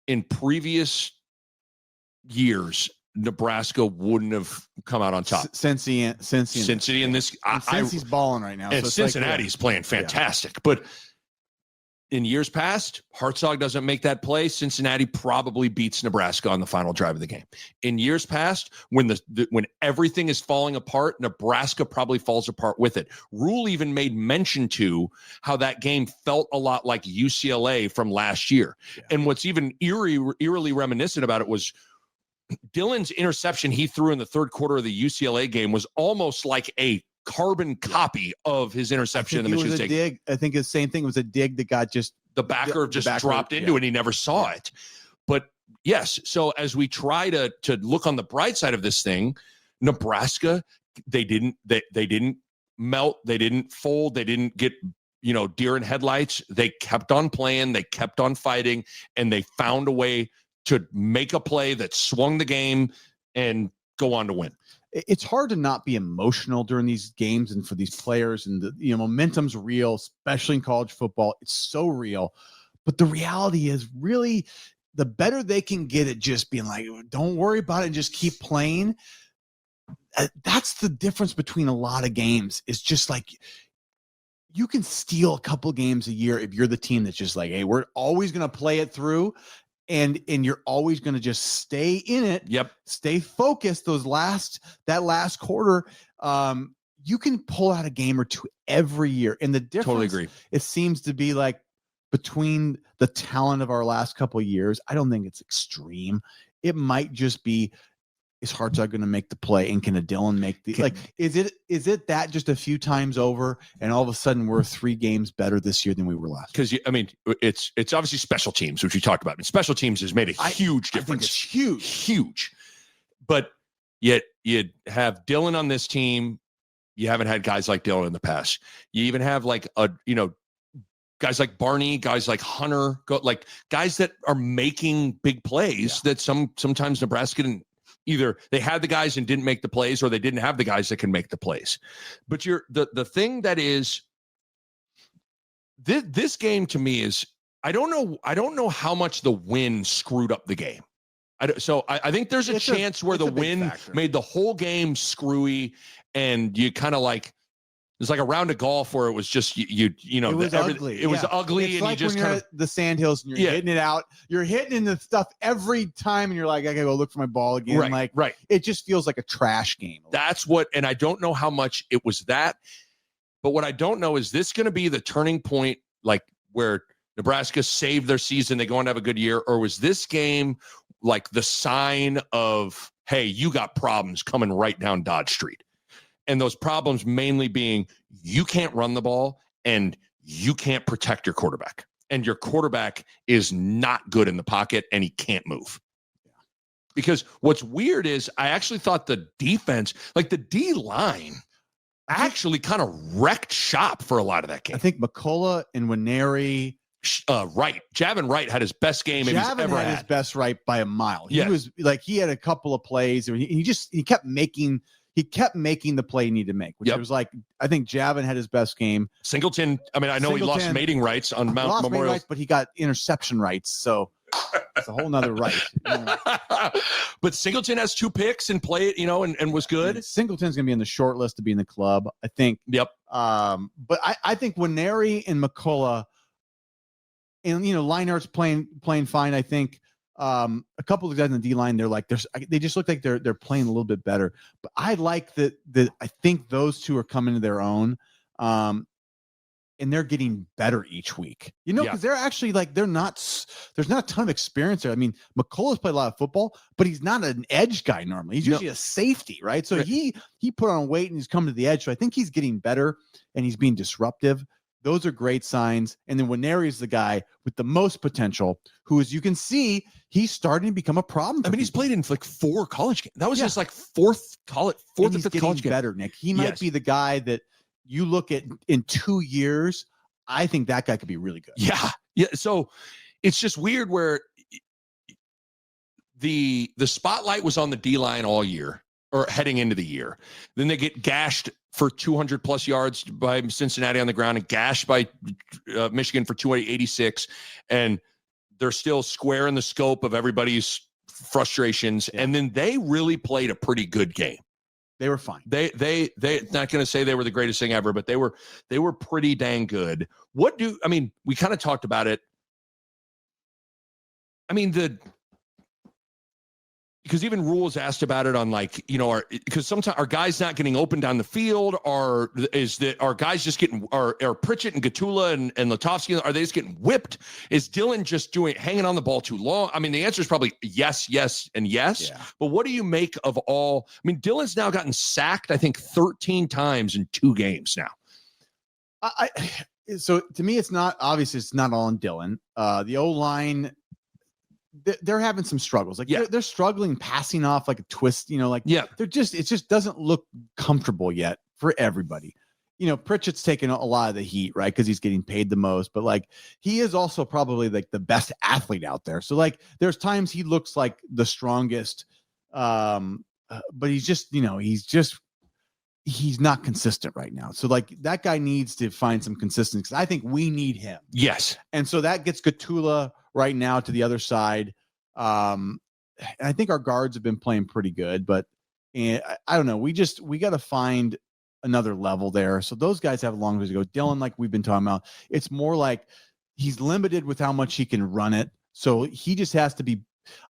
in previous years, Nebraska wouldn't have come out on top. Cincy and this, Cincy's balling right now. And so Cincinnati's playing fantastic. Yeah. But in years past, Hartzog doesn't make that play. Cincinnati probably beats Nebraska on the final drive of the game. In years past, when when everything is falling apart, Nebraska probably falls apart with it. Rule even made mention to how that game felt a lot like UCLA from last year. Yeah. And what's even eerily reminiscent about it was Dylan's interception he threw in the 3rd quarter of the UCLA game was almost like a carbon copy of his interception in the Michigan State. Dig. I think the same thing. It was a dig that got the backer dropped into it and he never saw it. But yes, so as we try to look on the bright side of this thing, Nebraska, they didn't melt, they didn't fold, they didn't get deer in headlights. They kept on playing, they kept on fighting, and they found a way to make a play that swung the game and go on to win. it's hard to not be emotional during these games and for these players, and the momentum's real, especially in college football. It's so real. But the reality is, really, the better they can get at just being like, don't worry about it and just keep playing. That's the difference between a lot of games. It's just like, you can steal a couple games a year if you're the team that's just like, hey, we're always going to play it through, and you're always going to just stay in it. Yep. Stay focused. That last quarter, you can pull out a game or two every year. And the difference, Totally agree. It seems to be like, between the talent of our last couple of years, I don't think it's extreme. It might just be, is Hurrdat going to make the play, and can a Dillon make the, like, is it that just a few times over and all of a sudden we're 3 games better this year than we were last? Because I mean, it's obviously special teams, which we talked about. And special teams has made a huge difference. I think it's huge. But yet you have Dillon on this team. You haven't had guys like Dillon in the past. You even have like guys like Barney, guys like Hunter, like guys that are making big plays that sometimes Nebraska didn't. Either they had the guys and didn't make the plays, or they didn't have the guys that can make the plays. But the thing that is, this game to me is, I don't know how much the win screwed up the game. I think there's a chance where the win made the whole game screwy, and you kind of like, it's like a round of golf where it was just it was ugly. It was ugly, it's and like you just kind of the sandhills, and you're hitting it out. You're hitting in the stuff every time, and you're like, I gotta go look for my ball again. Right. It just feels like a trash game. That's what, and I don't know how much it was that, but what I don't know is this going to be the turning point, like where Nebraska saved their season, they go on to have a good year, or was this game like the sign of, hey, you got problems coming right down Dodge Street? And those problems mainly being, you can't run the ball and you can't protect your quarterback. And your quarterback is not good in the pocket and he can't move. Because what's weird is, I actually thought the defense, like the D-line, actually kind of wrecked shop for a lot of that game. I think McCullough and Winery. Right. Javin Wright had his best game he's ever had. His best right by a mile. He Yes. was like, he had a couple of plays, and he kept making the play he needed to make, which was like, I think Javin had his best game. Singleton, I mean, I know he lost mating rights on Mount Memorial, but he got interception rights, so it's a whole nother right. But Singleton has 2 picks and played, and was good. Singleton's gonna be in the short list to be in the club, I think. Yep. But I think Winery and McCullough, and Leinart's playing fine, I think. A couple of guys in the D line, they just look like they're playing a little bit better. But I like that I think those two are coming to their own, and they're getting better each week. Because they're actually there's not a ton of experience there. I mean, McCullough's played a lot of football, but he's not an edge guy normally. He's usually a safety, right? So he put on weight and he's coming to the edge. So I think he's getting better and he's being disruptive. Those are great signs. And then Winery is the guy with the most potential, who, as you can see, he's starting to become a problem. I mean, he's played in 4 college games. That was just fourth or 5th college game. Better, Nick. He might be the guy that you look at in 2 years. I think that guy could be really good. Yeah. So it's just weird where the spotlight was on the D-line all year, or heading into the year. Then they get gashed for 200 plus yards by Cincinnati on the ground, and gashed by Michigan for 286. And they're still square in the scope of everybody's frustrations. Yeah. And then they really played a pretty good game. They were fine. They not going to say they were the greatest thing ever, but they were pretty dang good. We kind of talked about it. I mean, because even Rules asked about it on because sometimes are guys not getting open down the field, or are guys just getting, are Pritchett and Gatula and Latovsky, are they just getting whipped? Is Dillon just hanging on the ball too long? I mean, the answer is probably yes, and yes. Yeah. But what do you make of all? I mean, Dillon's now gotten sacked, I think, 13 times in 2 games now. So to me, it's not all on Dillon. The O-line, they're having some struggles. They're struggling passing off like a twist, it just doesn't look comfortable yet for everybody. Pritchett's taking a lot of the heat, right? Because he's getting paid the most, but he is also probably the best athlete out there. So there's times he looks like the strongest but he's just, he's not consistent right now. So like that guy needs to find some consistency because I think we need him. Yes. And so that gets Gatula right now to the other side. And I think our guards have been playing pretty good, but I don't know. We got to find another level there. So those guys have a long ways to go. Dylan, like we've been talking about, it's more like he's limited with how much he can run it. So he just has to be.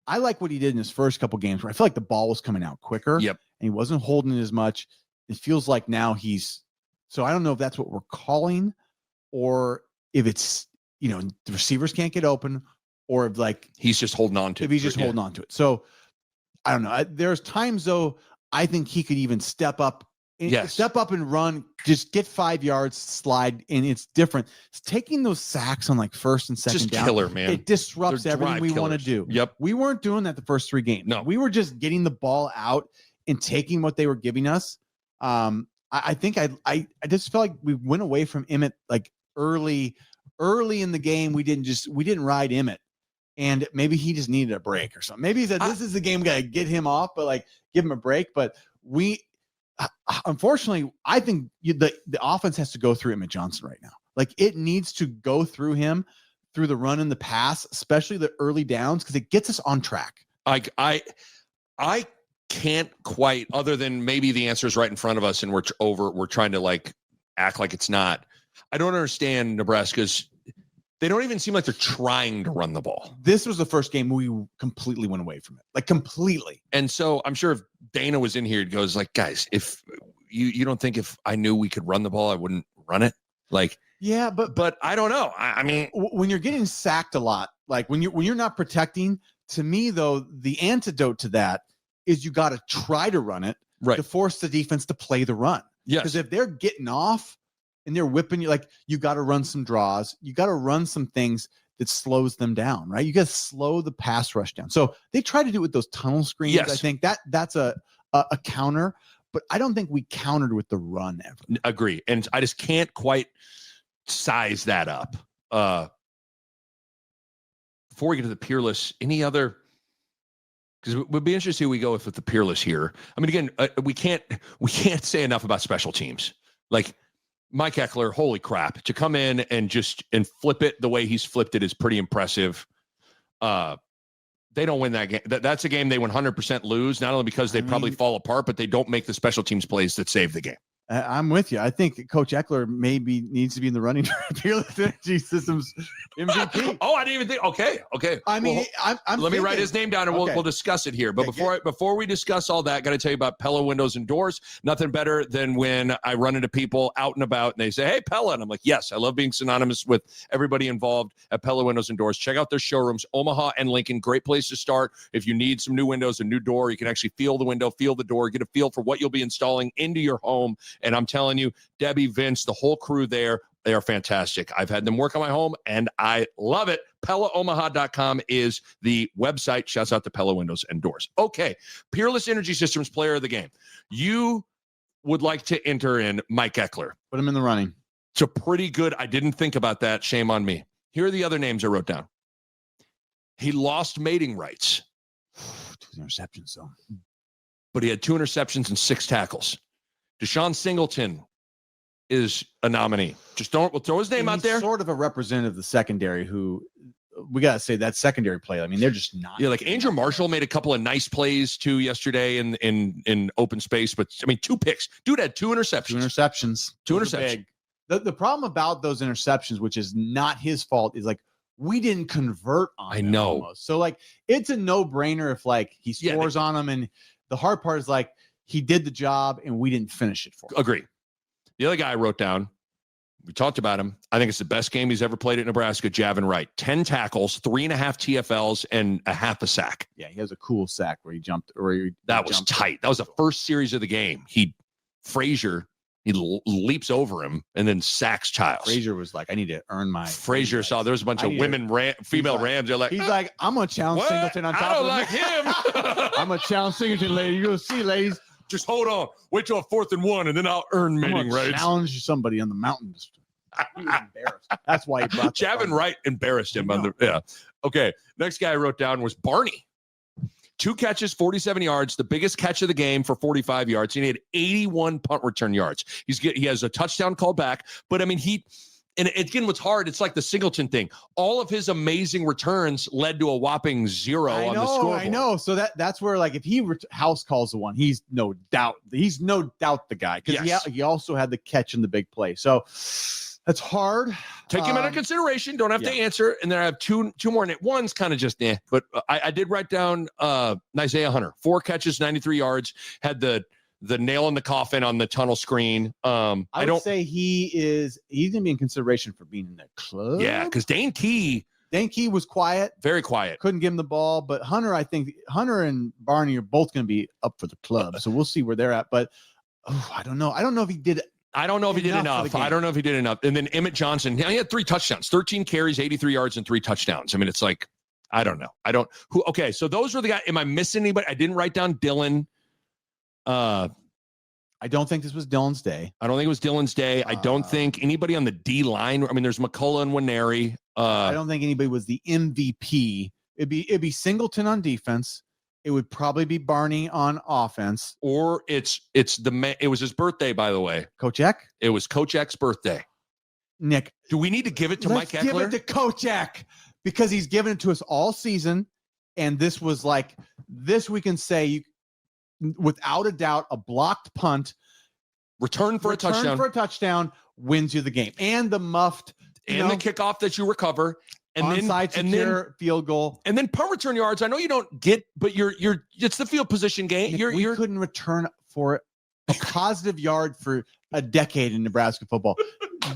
I like what he did in his first couple games where I feel like the ball was coming out quicker. Yep. And he wasn't holding it as much. It feels like now so I don't know if that's what we're calling or if it's, the receivers can't get open or if like he's just holding on to if he's just holding on to it. So I don't know. There's times though, I think he could even step up and run, just get 5 yards, slide. And it's different. It's taking those sacks on like first and second just down. Killer, man. It disrupts They're everything we want to do. Yep. We weren't doing that the first 3 games. No, we were just getting the ball out and taking what they were giving us. I think I just felt like we went away from Emmett like early in the game. We didn't ride Emmett, and maybe he just needed a break or something. Maybe he said this is the game, gotta get him off, but like give him a break. But we, unfortunately, I think the offense has to go through Emmett Johnson right now. Like it needs to go through him, through the run and the pass, especially the early downs, because it gets us on track. I can't quite, other than maybe the answer is right in front of us and we're trying to like act like it's not. I don't understand Nebraska's. They don't even seem like they're trying to run the ball. This was the first game we completely went away from it, like completely. And so I'm sure if Dana was in here, he goes like, guys, if you don't think if I knew we could run the ball, I wouldn't run it. Like, yeah, but I don't know. I mean, when you're getting sacked a lot, like when you're not protecting, to me though, the antidote to that is you got to try to run it to force the defense to play the run. Yes. Because if they're getting off and they're whipping you, like you got to run some draws. You got to run some things that slows them down, right? You got to slow the pass rush down. So they try to do it with those tunnel screens. Yes. I think that's a counter, but I don't think we countered with the run ever. Agree. And I just can't quite size that up. Before we get to the Peerless, any other... Because it would be interesting who we go with the Peerless here. I mean, again, we can't say enough about special teams. Like Mike Eckler, holy crap, to come in and flip it the way he's flipped it is pretty impressive. They don't win that game. That's a game they 100% lose, not only because they probably fall apart, but they don't make the special teams plays that save the game. I'm with you. I think Coach Eckler maybe needs to be in the running for Peerless Energy Systems MVP. Oh, I didn't even think. Okay. I mean, I'm let me write his name down and we'll discuss it here. But before we discuss all that, got to tell you about Pella Windows and Doors. Nothing better than when I run into people out and about and they say, "Hey, Pella," and I'm like, "Yes, I love being synonymous with everybody involved at Pella Windows and Doors." Check out their showrooms, Omaha and Lincoln. Great place to start. If you need some new windows, a new door, you can actually feel the window, feel the door, get a feel for what you'll be installing into your home. And I'm telling you, Debbie, Vince, the whole crew there, they are fantastic. I've had them work on my home, and I love it. PellaOmaha.com is the website. Shouts out to Pella Windows and Doors. Okay, Peerless Energy Systems player of the game. You would like to enter in Mike Eckler. Put him in the running. It's a pretty good. I didn't think about that. Shame on me. Here are the other names I wrote down. He lost mating rights. 2 interceptions, though. But he had 2 interceptions and 6 tackles. Deshaun Singleton is a nominee. We'll throw his name out there. Sort of a representative of the secondary who we got to say that secondary play. I mean, they're just not. Yeah, like Andrew Marshall made a couple of nice plays too yesterday in open space, but I mean, 2 picks. Dude had 2 interceptions. 2 interceptions. The problem about those interceptions, which is not his fault, is like we didn't convert on them. I know. Almost. So like it's a no-brainer if like he scores on them, and the hard part is like he did the job and we didn't finish it for him. Agree. The other guy I wrote down, we talked about him. I think it's the best game he's ever played at Nebraska, Javin Wright. 10 tackles, 3.5 TFLs, and a half a sack. Yeah, he has a cool sack where he jumped. That was tight. That was the first series of the game. Frazier leaps over him and then sacks Childs. Frazier was like, I need to earn my. Frazier saw there was a bunch of women, female Rams. They're like, he's like, I'm going to challenge Singleton on top of him. I don't like him. I'm going to challenge Singleton, lady. You'll see, ladies. Just hold on. Wait till a 4th and 1, and then I'll earn mating rights. Challenge somebody on the mountain. He was embarrassed. That's why he brought Javin Wright embarrassed him. Yeah. Okay. Next guy I wrote down was Barney. 2 catches, 47 yards, the biggest catch of the game for 45 yards. And he had 81 punt return yards. He has a touchdown called back. But, I mean, and again, what's hard, it's like the Singleton thing. All of his amazing returns led to a whopping 0 on the scoreboard. I know. So that's where, like, if he house calls the one, he's no doubt the guy, because he also had the catch in the big play. So that's hard. Take him into consideration. Don't have to answer. And then I have two more. And one's kind of just but I did write down Isaiah Hunter, 4 catches, 93 yards, had the nail in the coffin on the tunnel screen. I don't say he's gonna be in consideration for being in the club. Yeah, because Dane Key was quiet, very quiet. Couldn't give him the ball, but I think Hunter and Barney are both gonna be up for the club. So we'll see where they're at. But I don't know. I don't know if he did. I don't know if he did enough. I don't know if he did enough. And then Emmett Johnson, he had 3 touchdowns, 13 carries, 83 yards, and 3 touchdowns. I mean, it's like, I don't know. Okay, so those were the guys. Am I missing anybody? I didn't write down Dylan. I don't think this was Dylan's day. I don't think it was Dylan's day. I don't think anybody on the D line. I mean, there's McCullough and Winery. I don't think anybody was the MVP. It'd be Singleton on defense. It would probably be Barney on offense. Or it was his birthday, by the way. Coach Eck? It was Coach Eck's birthday. Nick. Do we need to give it to Mike Eckler? Give it to Coach Eck, because he's given it to us all season. And this was like, this we can say, without a doubt, a blocked punt. Return for a touchdown wins you the game. And the muffed. And the kickoff that you recover. And onside secure field goal. And then punt return yards. I know you don't get, but it's the field position game. We couldn't return for a positive yard for a decade in Nebraska football.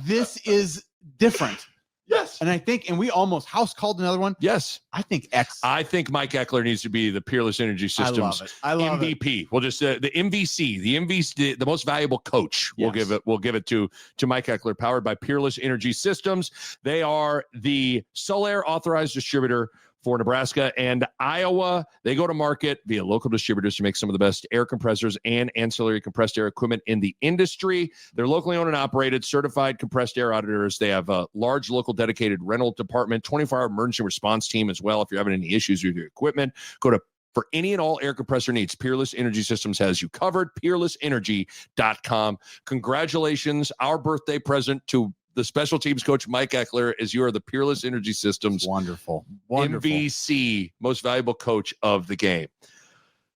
This is different. Yes. And we almost house called another one. Yes. I think Mike Eckler needs to be the Peerless Energy Systems I love MVP. It. We'll just the MVC, the most valuable coach. Yes. We'll give it to Mike Eckler, powered by Peerless Energy Systems. They are the Solaire authorized distributor for Nebraska and Iowa. They go to market via local distributors to make some of the best air compressors and ancillary compressed air equipment in the industry. They're locally owned and operated, certified compressed air auditors. They have a large local dedicated rental department, 24-hour emergency response team as well. If you're having any issues with your equipment, for any and all air compressor needs, Peerless Energy Systems has you covered. PeerlessEnergy.com. Congratulations. Our birthday present to the special teams coach, Mike Eckler, is you are the Peerless Energy Systems wonderful MVC, most valuable coach of the game.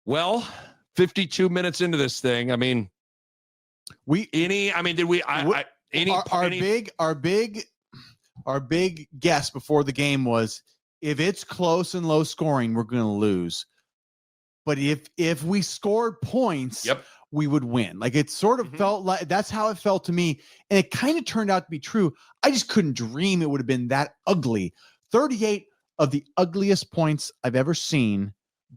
Well, 52 minutes into this thing. I mean, our big guess before the game was, if it's close and low scoring, we're going to lose. But if we scored points, we would win. Like, it sort of felt like that's how it felt to me. And it kind of turned out to be true. I just couldn't dream it would have been that ugly. 38 of the ugliest points I've ever seen,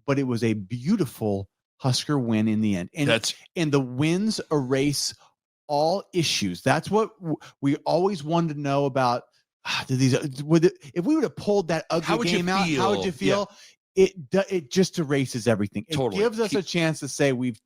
but it was a beautiful Husker win in the end. And the wins erase all issues. That's what we always wanted to know about. If we would have pulled that ugly game out, how would you feel? Yeah. It just erases everything. It gives us a chance to say we've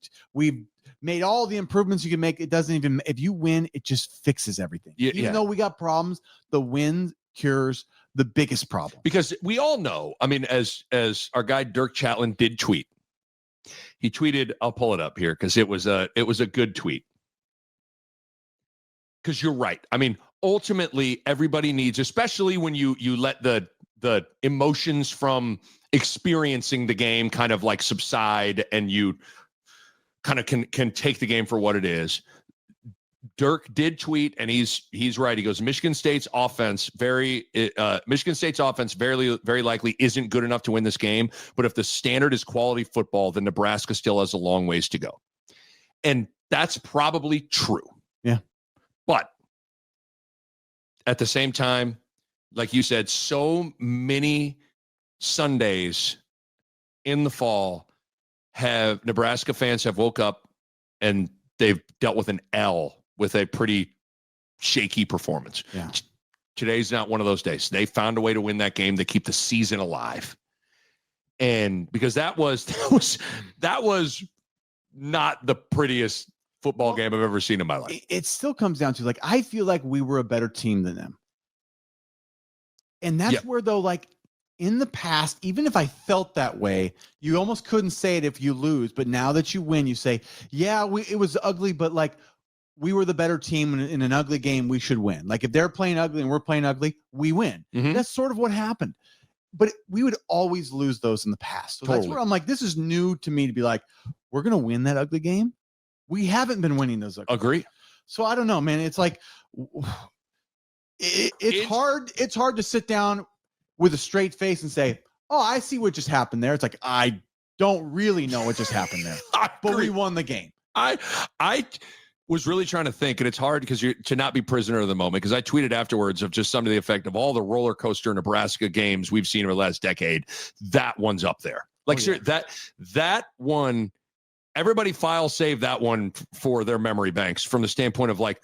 made all the improvements you can make. It doesn't even, if you win, it just fixes everything. Even though we got problems, the win cures the biggest problem. Because we all know, I mean, as our guy Dirk Chatlin did tweet, he tweeted, I'll pull it up here because it was a good tweet. Because you're right. I mean, ultimately, everybody needs, especially when you let the emotions from experiencing the game kind of like subside, and you kind of can take the game for what it is. Dirk did tweet, and he's right. He goes, Michigan State's offense very likely isn't good enough to win this game. But if the standard is quality football, then Nebraska still has a long ways to go. And that's probably true. Yeah. But at the same time, like you said, so many Sundays in the fall have Nebraska fans have woke up and they've dealt with an L with a pretty shaky performance. Yeah. Today's not one of those days. They found a way to win that game. They keep the season alive. And because that was not the prettiest football game I've ever seen in my life. It still comes down to, like, I feel like we were a better team than them. And that's where, though, like, in the past, even if I felt that way, you almost couldn't say it if you lose. But now that you win, you say, yeah, it was ugly, but like we were the better team in an ugly game. We should win. Like if they're playing ugly and we're playing ugly, we win. Mm-hmm. That's sort of what happened. But we would always lose those in the past. So Totally. That's where I'm like, this is new to me to be like, we're going to win that ugly game. We haven't been winning those ugly Agree. games. So I don't know, man. It's like, it's hard. It's hard to sit down with a straight face and say, oh, I see what just happened there. It's like, I don't really know what just happened there, but we won the game. I was really trying to think, and it's hard because you're to not be prisoner of the moment, because I tweeted afterwards of just some to the effect of all the roller coaster Nebraska games we've seen over the last decade. That one's up there. Like that one, everybody file save that one for their memory banks from the standpoint of like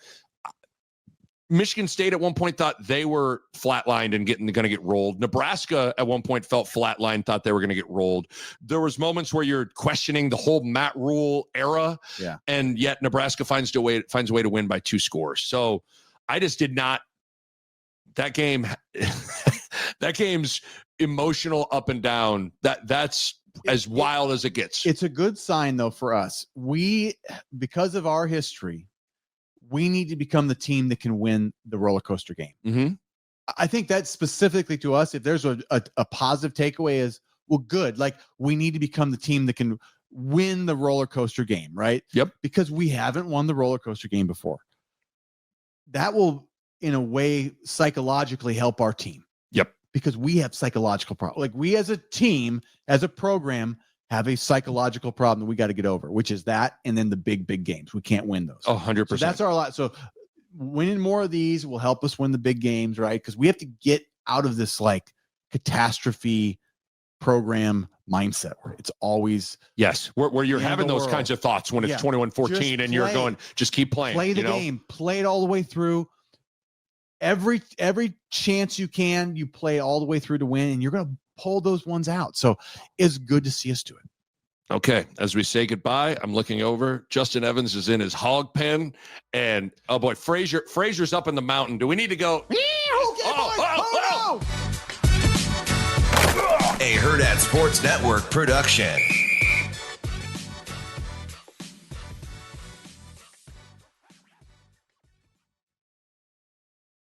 Michigan State at one point thought they were flatlined and going to get rolled. Nebraska at one point felt flatlined, thought they were going to get rolled. There was moments where you're questioning the whole Matt Rule era, and yet Nebraska finds a way to win by 2 scores. So I just did not. That game, that game's emotional up and down. That's as wild as it gets. It's a good sign though for us. Because of our history, we need to become the team that can win the roller coaster game. Mm-hmm. I think that specifically to us, if there's a positive takeaway is, well, good. Like we need to become the team that can win the roller coaster game, right? Yep. Because we haven't won the roller coaster game before. That will, in a way, psychologically help our team. Yep. Because we have psychological problems. Like we as a team, as a program, have a psychological problem that we got to get over, which is that, and then the big games. We can't win those. 100%. So that's our lot. So winning more of these will help us win the big games, right? Because we have to get out of this like catastrophe program mindset where it's always where you're having those kinds of thoughts when it's 21-14 and you're going, just keep playing. Play the game. Play it all the way through. Every chance you can, you play all the way through to win, and you're going to pull those ones out. So it's good to see us do it. Okay. As we say goodbye, I'm looking over. Justin Evans is in his hog pen, and oh boy, Frazier's up in the mountain. Do we need to go? A Hurrdat Sports Network production.